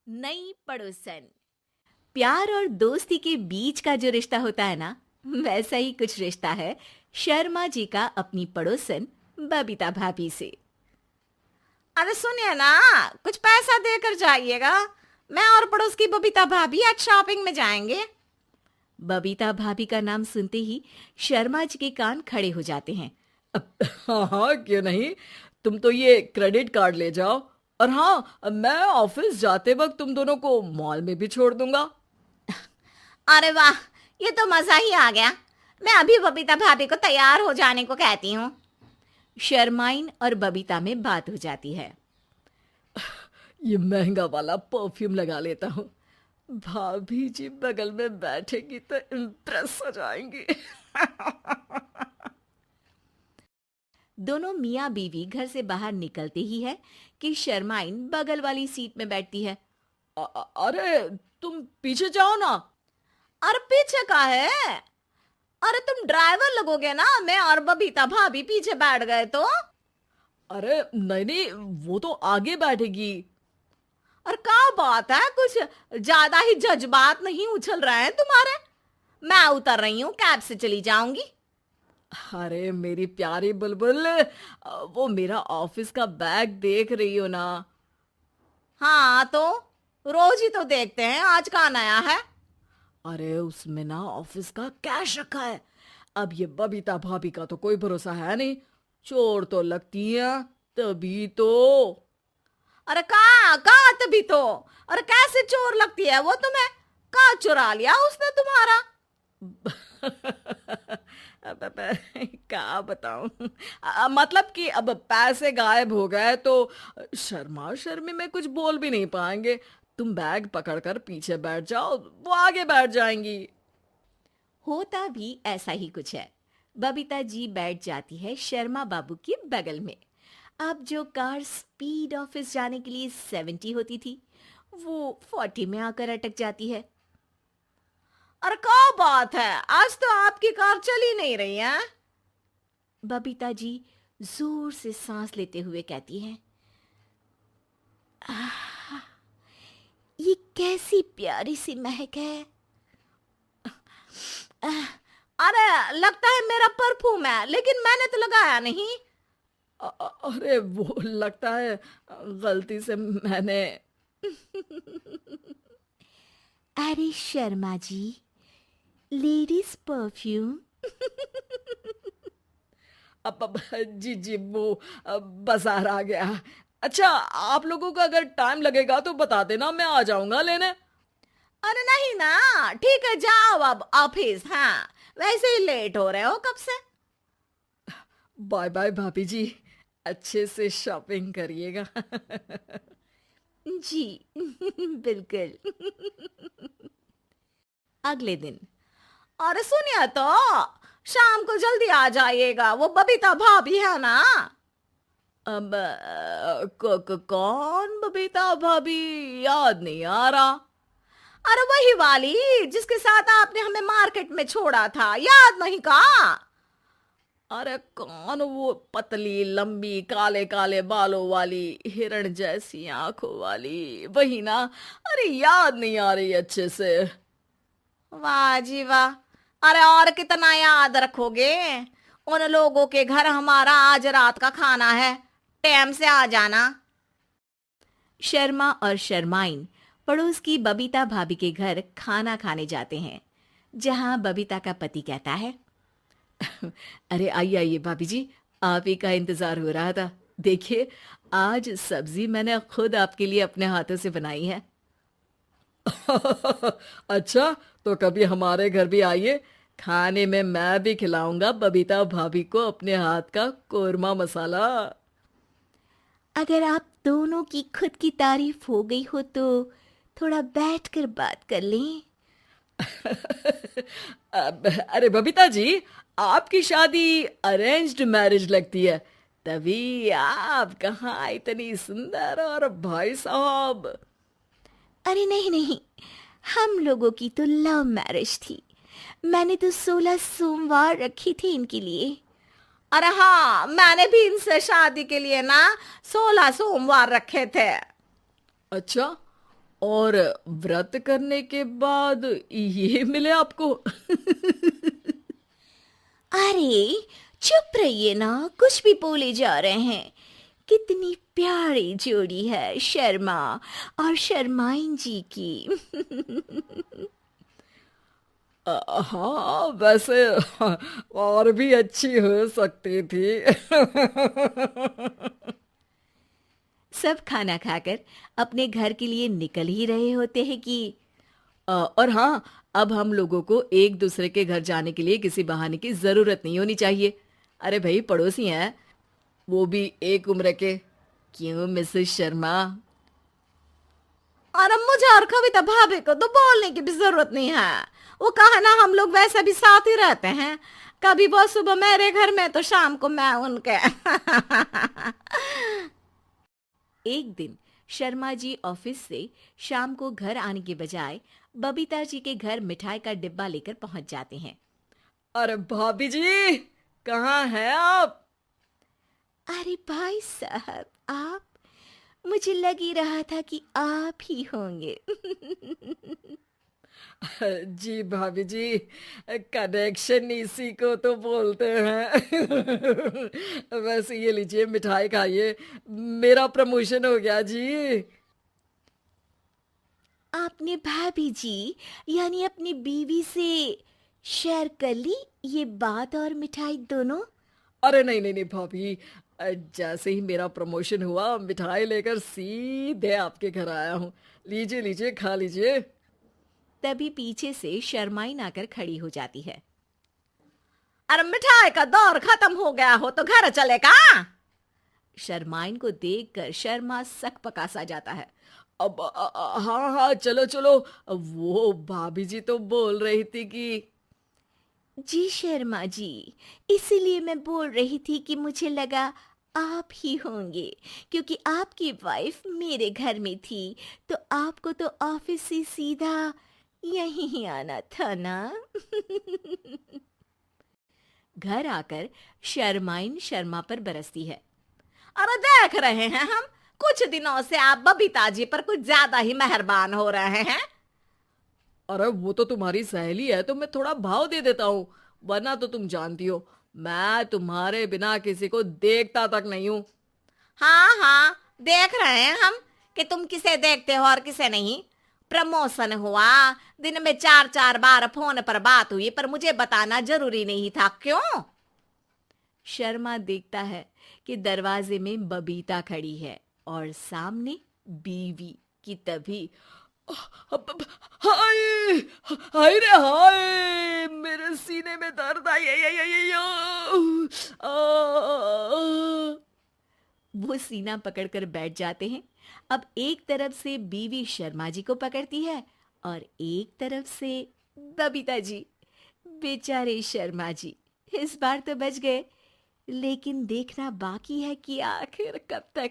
नई पड़ोसन। प्यार और दोस्ती के बीच का जो रिश्ता होता है ना, वैसा ही कुछ रिश्ता है शर्मा जी का अपनी पड़ोसन बबीता भाभी से। अरे सुनिए ना, कुछ पैसा देकर जाइएगा। मैं और पड़ोस की बबीता भाभी आज शॉपिंग में जाएंगे। बबीता भाभी का नाम सुनते ही शर्मा जी के कान खड़े हो जाते हैं। हाँ हाँ, क्यों नहीं। तुम तो ये क्रेडिट कार्ड ले जाओ। और हाँ, मैं ऑफिस जाते वक्त तुम दोनों को मॉल में भी छोड़ दूंगा। अरे वाह, ये तो मजा ही आ गया। मैं अभी बबीता भाभी को तैयार हो जाने को कहती हूँ। शर्माइन और बबीता में बात हो जाती है। ये महंगा वाला परफ्यूम लगा लेता हूँ। भाभी जी बगल में बैठेगी तो इम्प्रेस हो जाएंगी। दोनों मियाँ बीवी घर से बाहर निकलते ही है कि शर्माइन बगल वाली सीट में बैठती है। अरे तुम पीछे जाओ ना। अरे पीछे का है? अरे तुम ड्राइवर लगोगे ना, मैं और बबीता भाभी पीछे बैठ गए तो। अरे नहीं नहीं, वो तो आगे बैठेगी। और क्या बात है, कुछ ज्यादा ही जज्बात नहीं उछल रहे हैं तुम्हारे? मैं उतर रही हूँ, कैब से चली जाऊंगी। अरे मेरी प्यारी बुलबुल, वो मेरा ऑफिस का बैग देख रही हो ना। हाँ तो रोज ही तो देखते हैं, आज का नया है? अरे उसमें ना ऑफिस का कैश रखा है। अब ये बबीता भाभी का तो कोई भरोसा है नहीं। चोर तो लगती है तभी तो। अरे कहाँ कहाँ तभी तो। अरे कैसे चोर लगती है वो तुम्हें? कहाँ चुरा लिया उसने तुम्हारा? अब क्या बताऊं। मतलब कि अब पैसे गायब हो गए तो शर्मा शर्मी में कुछ बोल भी नहीं पाएंगे। तुम बैग पकड़कर पीछे बैठ जाओ, वो आगे बैठ जाएंगी। होता भी ऐसा ही कुछ है। बबीता जी बैठ जाती है शर्मा बाबू के बगल में। अब जो कार स्पीड ऑफिस जाने के लिए 70 होती थी, वो 40 में आकर अटक जाती है। अरे क्या बात है, आज तो आपकी कार चली नहीं रही है। बबीता जी जोर से सांस लेते हुए कहती हैं, "आह, ये कैसी प्यारी सी महक है। अरे लगता है मेरा परफ्यूम है, लेकिन मैंने तो लगाया नहीं। अरे वो लगता है गलती से मैंने। अरे शर्मा जी, लेडीज परफ्यूम। अब जी जी, वो बाजार आ गया। अच्छा, आप लोगों का अगर टाइम लगेगा तो बता देना, मैं आ जाऊंगा लेने। अरे नहीं ना, ठीक है जाओ अब ऑफिस। हाँ, वैसे ही लेट हो रहे हो कब से। बाय बाय भाभी जी, अच्छे से शॉपिंग करिएगा। जी बिल्कुल। अगले दिन। अरे सुनिए तो, शाम को जल्दी आ जाइएगा, वो बबीता भाभी है ना। अब कौन बबीता भाभी? याद नहीं आ रहा। अरे वही वाली जिसके साथ आपने हमें मार्केट में छोड़ा था, याद नहीं का? अरे कौन वो पतली लंबी काले काले बालों वाली हिरण जैसी आंखों वाली, वही ना। अरे याद नहीं आ रही अच्छे से। वाह जी वाह। अरे और कितना याद रखोगे? उन लोगों के घर हमारा आज रात का खाना है, टाइम से आ जाना। शर्मा और शर्माइन पड़ोस की बबीता भाभी के घर खाना खाने जाते हैं, जहां बबीता का पति कहता है, अरे आइए आइए भाभी जी, आप ही का इंतजार हो रहा था। देखिए, आज सब्जी मैंने खुद आपके लिए अपने हाथों से बनाई है। अच्छा, तो कभी हमारे घर भी आइए। खाने में मैं भी खिलाऊंगा बबीता भाभी को अपने हाथ का कोरमा मसाला। अगर आप दोनों की खुद की तारीफ हो गई हो तो थोड़ा बैठकर बात कर लें। अरे बबीता जी, आपकी शादी अरेंज्ड मैरिज लगती है, तभी आप कहाँ इतनी सुंदर। और भाई साहब। अरे नहीं नहीं, हम लोगों की तो लव मैरिज थी। मैंने तो 16 सोमवार रखी थी इनके लिए। अरे हाँ, मैंने भी इनसे शादी के लिए ना 16 सोमवार रखे थे। अच्छा, और व्रत करने के बाद ये मिले आपको। अरे चुप रहिए ना, कुछ भी बोले जा रहे हैं। कितनी प्यारी जोड़ी है शर्मा और शर्माइन जी की। हाँ वैसे और भी अच्छी हो सकती थी। सब खाना खाकर अपने घर के लिए निकल ही रहे होते हैं कि और हाँ, अब हम लोगों को एक दूसरे के घर जाने के लिए किसी बहाने की जरूरत नहीं होनी चाहिए। अरे भाई, पड़ोसी हैं, वो भी एक उम्र के। क्यों मिसेस शर्मा? और अब मुझे और कविता भाभी को तो बोलने की भी जरूरत नहीं है। वो कहा ना, हम लोग वैसे भी साथ ही रहते हैं। कभी वो सुबह मेरे घर में तो शाम को मैं उनके। एक दिन शर्मा जी ऑफिस से शाम को घर आने के बजाय बबीता जी के घर मिठाई का डिब्बा लेकर पहुंच जाते हैं। अरे भाभी जी, कहाँ हैं आप? अरे भाई साहब, आप? मुझे लग ही रहा था कि आप ही होंगे। जी भाभी जी, कनेक्शन इसी को तो बोलते हैं। वैसे ये लीजिए, मिठाई खाइए, मेरा प्रमोशन हो गया जी। आपने भाभी जी यानी अपनी बीवी से शेयर कर ली ये बात और मिठाई दोनों? अरे नहीं नहीं नहीं भाभी, जैसे ही मेरा प्रमोशन हुआ, मिठाई लेकर सीधे आपके घर आया हूँ। लीजिए लीजिए, खा लीजिए। तभी पीछे से शर्माइन आकर खड़ी हो जाती है। अरे मिठाई का दौर खत्म हो गया हो तो घर चले का? शर्माइन को देखकर शर्मा सकपका सा जाता है। अब हाँ हाँ, चलो चलो। वो भाभी जी तो बोल रही थी कि जी शर्मा जी, इसीलिए मैं बोल रही थी कि मुझे लगा आप ही होंगे, क्योंकि आपकी वाइफ मेरे घर में थी तो आपको तो ऑफिस से सीधा यहीं ही आना था ना। घर आकर शर्माइन शर्मा पर बरसती है। अरे देख रहे हैं हम, कुछ दिनों से आप बबीता जी पर कुछ ज्यादा ही मेहरबान हो रहे हैं। अरे वो तो तुम्हारी सहेली है तो मैं थोड़ा भाव दे देता हूँ, वरना तो तुम जानती हो मैं तुम्हारे बिना किसी को देखता तक नहीं हूँ। हाँ हाँ, देख रहे हैं हम कि तुम किसे देखते हो और किसे नहीं। प्रमोशन हुआ, दिन में 4-4 बार फोन पर बात हुई, पर मुझे बताना जरूरी नहीं था, क्यों? शर्मा देखता है कि दरवाजे में बबीता खड़ी है और सामने बीवी की। तभी हाय हाय रे हाय, मेरे सीने में दर्द आई। वो सीना पकड़कर बैठ जाते हैं। अब एक तरफ से बीवी शर्मा जी को पकड़ती है और एक तरफ से बबीता जी। बेचारे शर्मा जी इस बार तो बच गए, लेकिन देखना बाकी है कि आखिर कब तक।